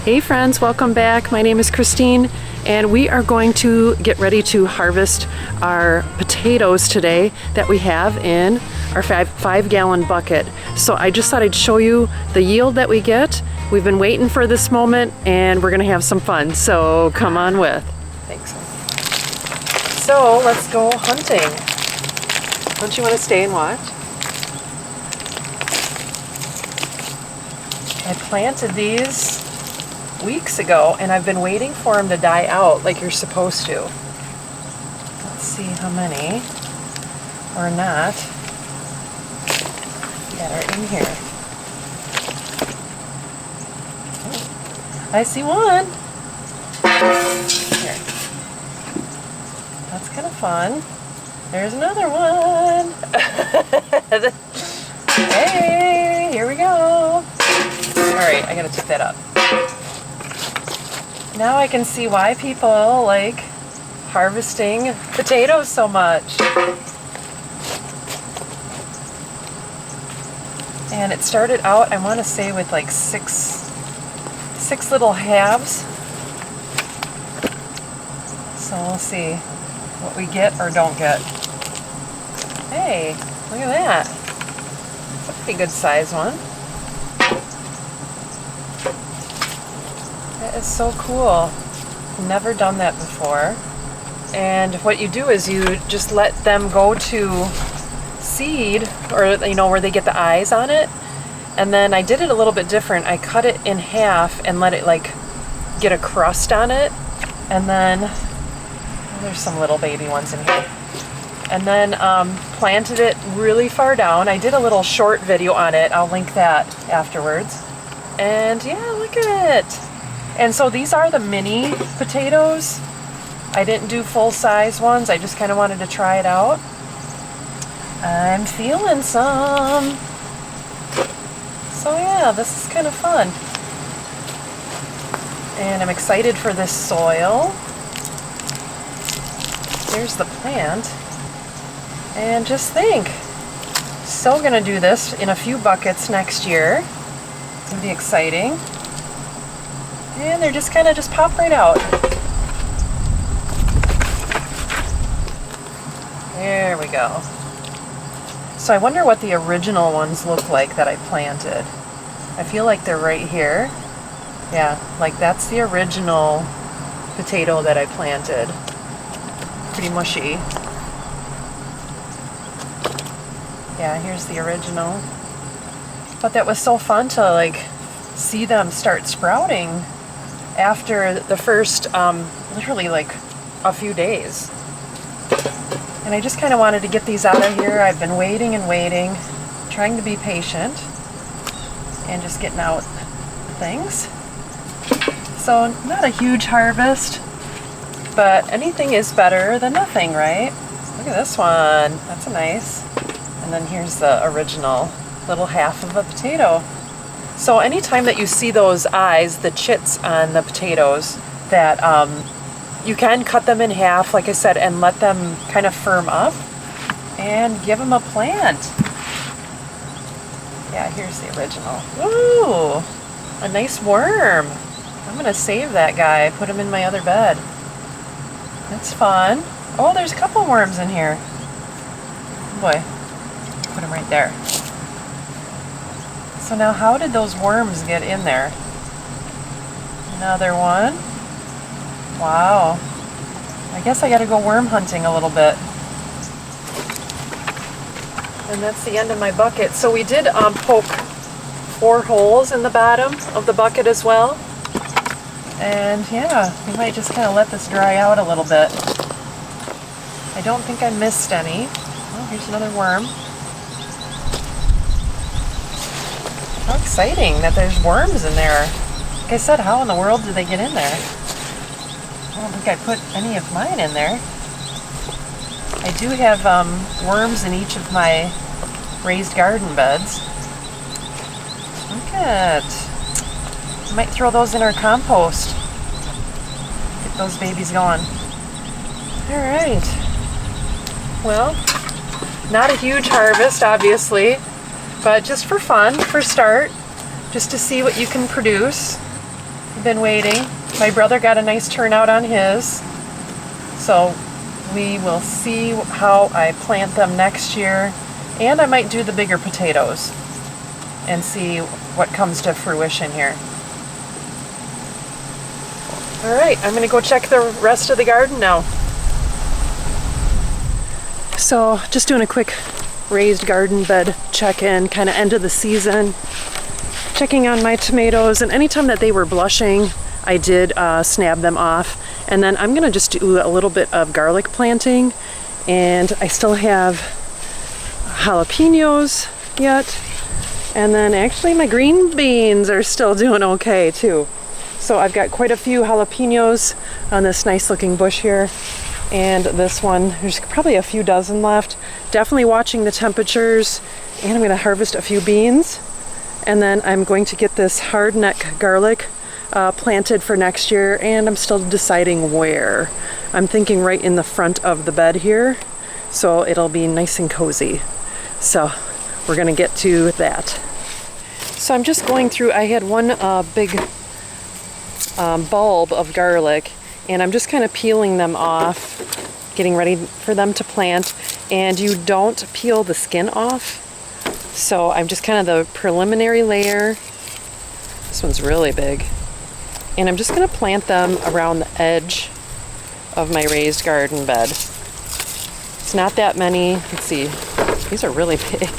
Hey friends, welcome back. My name is Christine and we are going to get ready to harvest our potatoes today that we have in our 5-gallon bucket. So I just thought I'd show you the yield that we get. We've been waiting for this moment and we're gonna have some fun. So come on with. Thanks. So let's go hunting. Don't you want to stay and watch? I planted these weeks ago and I've been waiting for them to die out like you're supposed to. Let's see how many or not that are in here. Oh, I see one. Here. That's kind of fun. There's another one. Hey, here we go. All right, I gotta tip that up. Now I can see why people like harvesting potatoes so much. And it started out, I want to say, with like six little halves. So we'll see what we get or don't get. Hey, look at that. It's a pretty good size one. That is so cool. Never done that before. And what you do is you just let them go to seed, or you know, where they get the eyes on it. And then I did it a little bit different. I cut it in half and let it like get a crust on it. And then, oh, there's some little baby ones in here. And then planted it really far down. I did a little short video on it. I'll link that afterwards. And yeah, look at it. And so these are the mini potatoes. I didn't do full-size ones. I just kind of wanted to try it out. I'm feeling some. So yeah, this is kind of fun. And I'm excited for this soil. Here's the plant. And just think, so gonna do this in a few buckets next year. It's gonna be exciting. And they're just kind of just pop right out. There we go. So I wonder what the original ones look like that I planted. I feel like they're right here. Yeah, like that's the original potato that I planted. Pretty mushy. Yeah, here's the original. But that was so fun to like see them start sprouting after the first, literally like a few days. And I just kind of wanted to get these out of here. I've been waiting and waiting, trying to be patient and just getting out things. So not a huge harvest, but anything is better than nothing, right? Look at this one, that's a nice. And then here's the original little half of a potato. So anytime that you see those eyes, the chits on the potatoes, that you can cut them in half, like I said, and let them kind of firm up and give them a plant. Yeah, here's the original. Ooh, a nice worm. I'm gonna save that guy, put him in my other bed. That's fun. Oh, there's a couple worms in here. Oh boy, put him right there. So now how did those worms get in there? Another one. Wow. I guess I gotta go worm hunting a little bit. And that's the end of my bucket. So we did poke 4 holes in the bottom of the bucket as well. And yeah, we might just kind of let this dry out a little bit. I don't think I missed any. Oh, here's another worm. How exciting that there's worms in there. Like I said, how in the world did they get in there? I don't think I put any of mine in there. I do have worms in each of my raised garden beds. Look at it. I might throw those in our compost. Get those babies going. Alright. Well, not a huge harvest, obviously. But just for fun, for start, just to see what you can produce. been waiting. My brother got a nice turnout on his. So we will see how I plant them next year. And I might do the bigger potatoes and see what comes to fruition here. All right, I'm gonna go check the rest of the garden now. So just doing a quick raised garden bed check-in, kind of end of the season. Checking on my tomatoes, and anytime that they were blushing, I did snab them off. And then I'm gonna just do a little bit of garlic planting, and I still have jalapenos yet. And then actually my green beans are still doing okay too. So I've got quite a few jalapenos on this nice looking bush here. And this one, there's probably a few dozen left. Definitely watching the temperatures, and I'm gonna harvest a few beans. And then I'm going to get this hardneck garlic planted for next year, and I'm still deciding where. I'm thinking right in the front of the bed here, so it'll be nice and cozy. So we're gonna get to that. So I'm just going through, I had one big bulb of garlic, and I'm just kind of peeling them off, getting ready for them to plant. And you don't peel the skin off. So I'm just kind of the preliminary layer. This one's really big. And I'm just gonna plant them around the edge of my raised garden bed. It's not that many. Let's see, these are really big.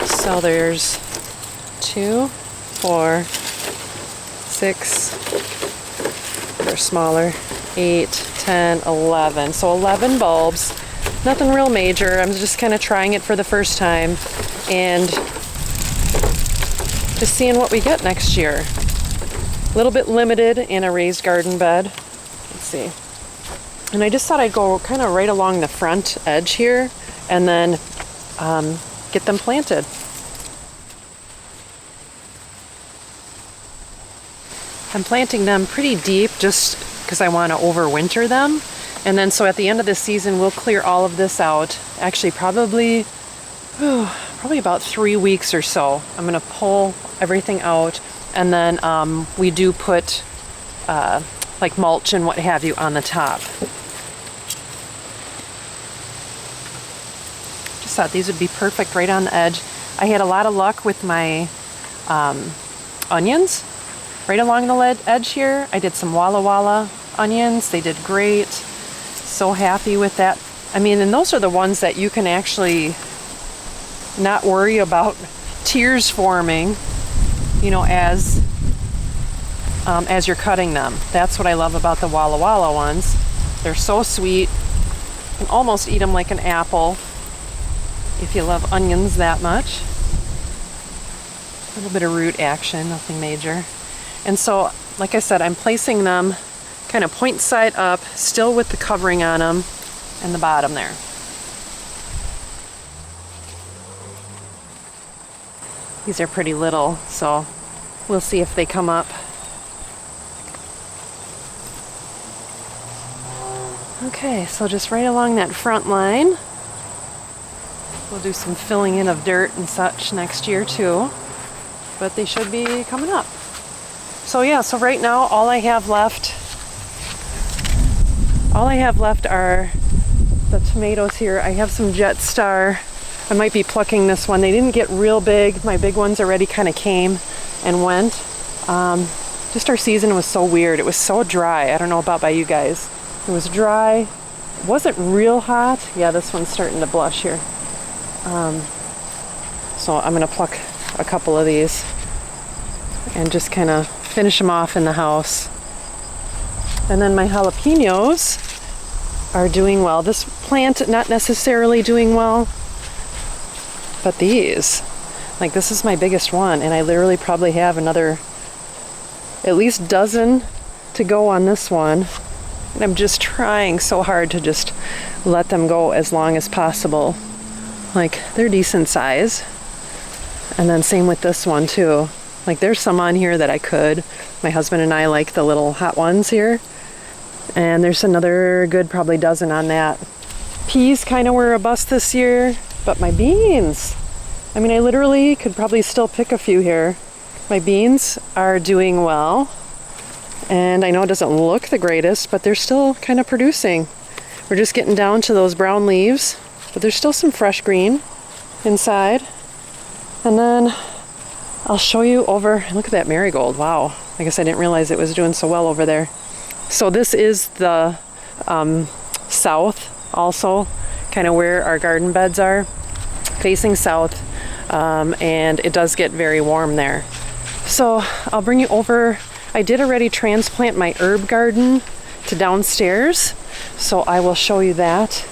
So there's 2, 4, 6, they're smaller, 8, 10, 11. So 11 bulbs. Nothing real major. I'm just kind of trying it for the first time and just seeing what we get next year. A little bit limited in a raised garden bed. Let's see. And I just thought I'd go kind of right along the front edge here and then get them planted. I'm planting them pretty deep just because I want to overwinter them. And then so at the end of the season, we'll clear all of this out. Actually, probably about 3 weeks or so. I'm going to pull everything out. And then we do put like mulch and what have you on the top. Just thought these would be perfect right on the edge. I had a lot of luck with my onions right along the edge here. I did some Walla Walla onions. They did great. So happy with that. I mean, and those are the ones that you can actually not worry about tears forming, you know, as you're cutting them. That's what I love about the Walla Walla ones. They're so sweet. You can almost eat them like an apple if you love onions that much. A little bit of root action, nothing major. And so, like I said, I'm placing them kind of point side up, still with the covering on them and the bottom there. These are pretty little, so we'll see if they come up. Okay, so just right along that front line. We'll do some filling in of dirt and such next year too, but they should be coming up. So yeah, so right now all I have left are the tomatoes here. I have some Jet Star. I might be plucking this one. They didn't get real big. My big ones already kind of came and went. Just our season was so weird. It was so dry. I don't know about by you guys. It was dry. It wasn't real hot. Yeah, this one's starting to blush here. So I'm gonna pluck a couple of these and just kind of finish them off in the house. And then my jalapenos are doing well. This plant not necessarily doing well, but these, like this is my biggest one, and I literally probably have another at least dozen to go on this one. And I'm just trying so hard to just let them go as long as possible. Like they're decent size. And then same with this one too. Like there's some on here that I could. My husband and I like the little hot ones here. And there's another good probably dozen on that. Peas kind of were a bust this year, but my beans, I mean, I literally could probably still pick a few here. My beans are doing well. And I know it doesn't look the greatest, but they're still kind of producing. We're just getting down to those brown leaves, but there's still some fresh green inside. And then I'll show you over, look at that marigold, wow. I guess I didn't realize it was doing so well over there. So this is the south also, kind of where our garden beds are, facing south, and it does get very warm there. So I'll bring you over. I did already transplant my herb garden to downstairs, so I will show you that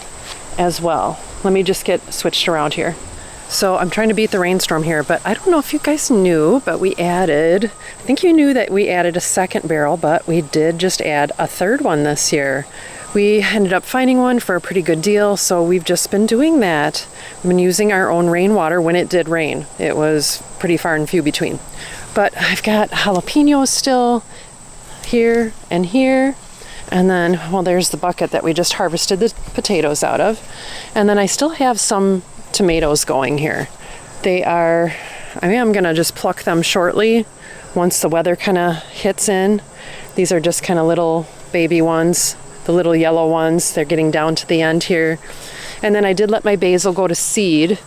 as well. Let me just get switched around here. So I'm trying to beat the rainstorm here, but I don't know if you guys knew, but we added, I think you knew that we added a second barrel, but we did just add a third one this year. We ended up finding one for a pretty good deal, so we've just been doing that. We've been using our own rainwater when it did rain. It was pretty far and few between. But I've got jalapenos still here and here. And then, well, there's the bucket that we just harvested the potatoes out of. And then I still have some tomatoes going here. They are, I mean, I'm gonna just pluck them shortly once the weather kind of hits in. These are just kind of little baby ones, the little yellow ones. They're getting down to the end here. And then I did let my basil go to seed.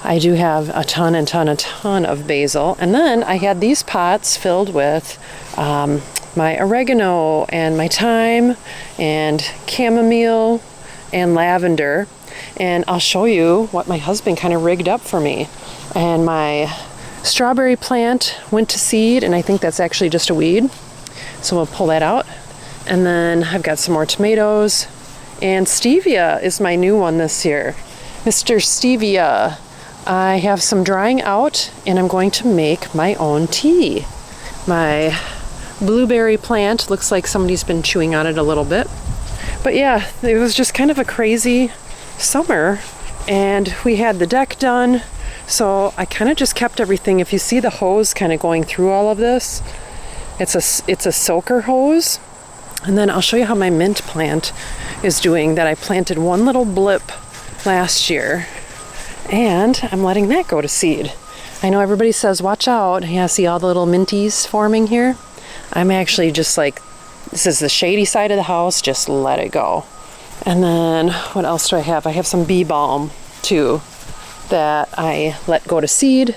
I do have a ton of basil. And then I had these pots filled with my oregano and my thyme and chamomile and lavender. And I'll show you what my husband kind of rigged up for me. And my strawberry plant went to seed, and I think that's actually just a weed. So we'll pull that out. And then I've got some more tomatoes. And stevia is my new one this year. Mr. Stevia. I have some drying out, and I'm going to make my own tea. My blueberry plant looks like somebody's been chewing on it a little bit. But yeah, it was just kind of a crazy summer, and we had the deck done, so I kind of just kept everything. If you see the hose kind of going through all of this, it's a soaker hose. And then I'll show you how my mint plant is doing. That I planted one little blip last year, and I'm letting that go to seed. I know everybody says watch out. Yeah, see all the little minties forming here? I'm actually just like, this is the shady side of the house, just let it go. And then what else do I have? I have some bee balm too that I let go to seed,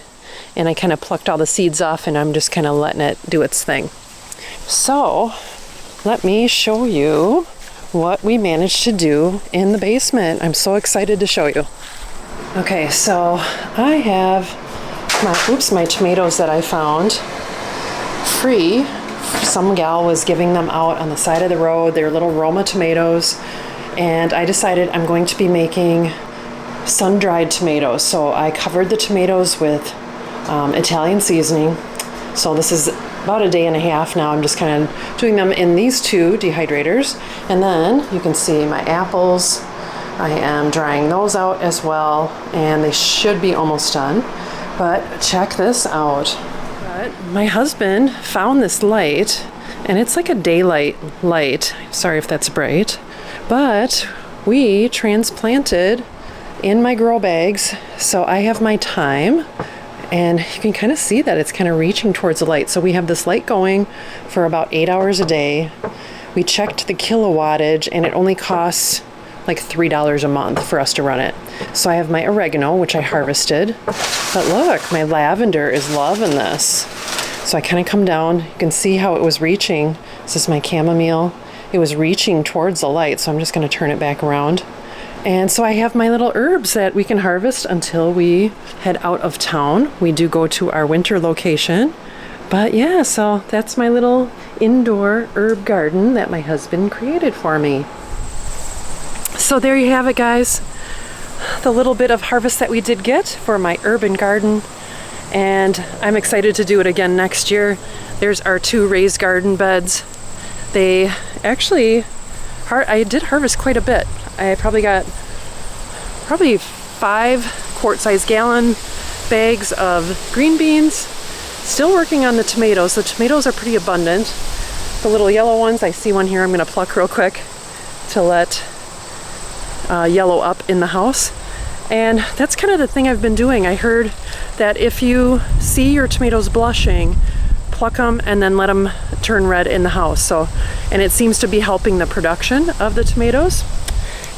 and I kind of plucked all the seeds off, and I'm just kind of letting it do its thing. So let me show you what we managed to do in the basement. I'm so excited to show you. Okay, so I have my tomatoes that I found free. Some gal was giving them out on the side of the road. They're little Roma tomatoes. And I decided I'm going to be making sun-dried tomatoes. So I covered the tomatoes with Italian seasoning. So this is about a day and a half now. I'm just kind of doing them in these two dehydrators. And then you can see my apples. I am drying those out as well, and they should be almost done. But check this out. But my husband found this light, and it's like a daylight light. Sorry if that's bright. But we transplanted in my grow bags, so I have my thyme, and you can kind of see that it's kind of reaching towards the light. So we have this light going for about 8 hours a day. We checked the kilowattage, and it only costs like $3 a month for us to run it. So I have my oregano, which I harvested. But look, my lavender is loving this. So I kind of come down. You can see how it was reaching. This is my chamomile. It was reaching towards the light, so I'm just going to turn it back around. And so I have my little herbs that we can harvest until we head out of town. We do go to our winter location. But yeah, so that's my little indoor herb garden that my husband created for me. So there you have it, guys. The little bit of harvest that we did get for my urban garden. And I'm excited to do it again next year. There's our 2 raised garden beds. They actually, I did harvest quite a bit. I probably got 5 quart-sized gallon bags of green beans. Still working on the tomatoes. The tomatoes are pretty abundant. The little yellow ones, I see one here I'm going to pluck real quick to let yellow up in the house. And that's kind of the thing I've been doing. I heard that if you see your tomatoes blushing, pluck them and then let them turn red in the house. So, and it seems to be helping the production of the tomatoes.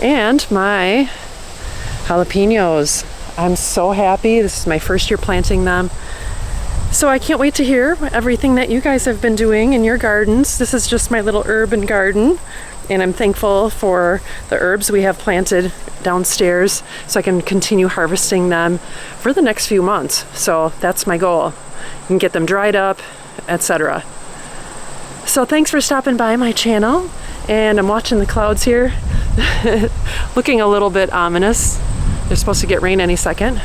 And my jalapenos. I'm so happy. This is my first year planting them. So I can't wait to hear everything that you guys have been doing in your gardens. This is just my little urban garden, and I'm thankful for the herbs we have planted downstairs so I can continue harvesting them for the next few months. So that's my goal, and get them dried up, etc. So thanks for stopping by my channel, and I'm watching the clouds here. Looking a little bit ominous. They're supposed to get rain any second.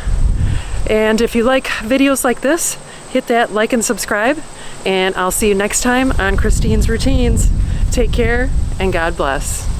And if you like videos like this, hit that like and subscribe, and I'll see you next time on Christine's Routines. Take care, and God bless.